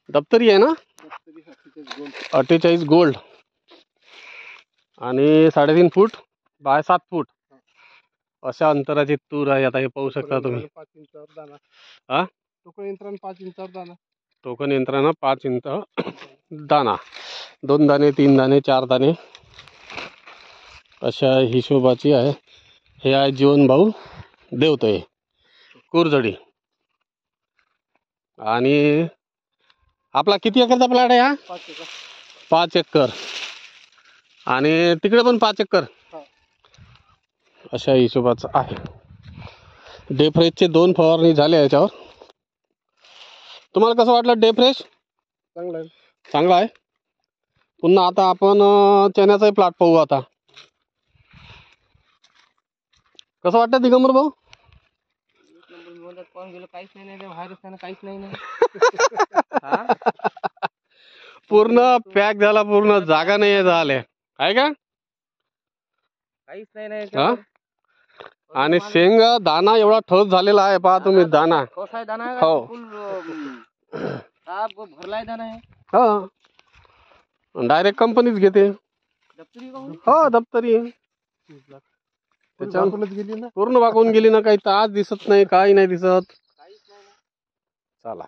दप्तरी आहे ना, 48 गोल्ड आणि 3.5 फूट बाय 7 फूट अशा अंतराची तूर आहे. आता हे पाहू शकता तुम्ही. 5 इंचावर दाना. हा, टोकन यंत्रानं 5 इंचावर दाना. टोकन यंत्रानं 5 इंच दाना, 2 दाणे 3 दाणे 4 दाणे अशा हिशोबाची आहे. हे आहे जीवन भाऊ देवतळे कुरजडी. आणि आपला किती एकरचा प्लॉट आहे हा? 5 एकर. 5 एकर आणि तिकडे पण 5 एकर अशा हिशोबाचं आहे. डे फ्रेशचे 2 फवारणी झाले याच्यावर. तुम्हाला कसं वाटलं डे फ्रेश? चांगला आहे. चांगला आहे. पुन्हा आता आपण चण्याचाही प्लॉट पाहू. आता कसं वाटतं दिगंबर भाऊ? काहीच नाही, व्हायरस काहीच नाही. पूर्ण पॅक झाला, पूर्ण जागा नाही झाले आहे का? काहीच नाही. हा, आणि शेंग दाना एवढा ठोस झालेला आहे. पहा तुम्ही दाना. हो भरलाय दाना आहे. हो, डायरेक्ट कंपनीच घेते. हो, दप्तरी पूर्ण वाकून गेली ना. काही ताज दिसत नाही, काही नाही दिसत. चला.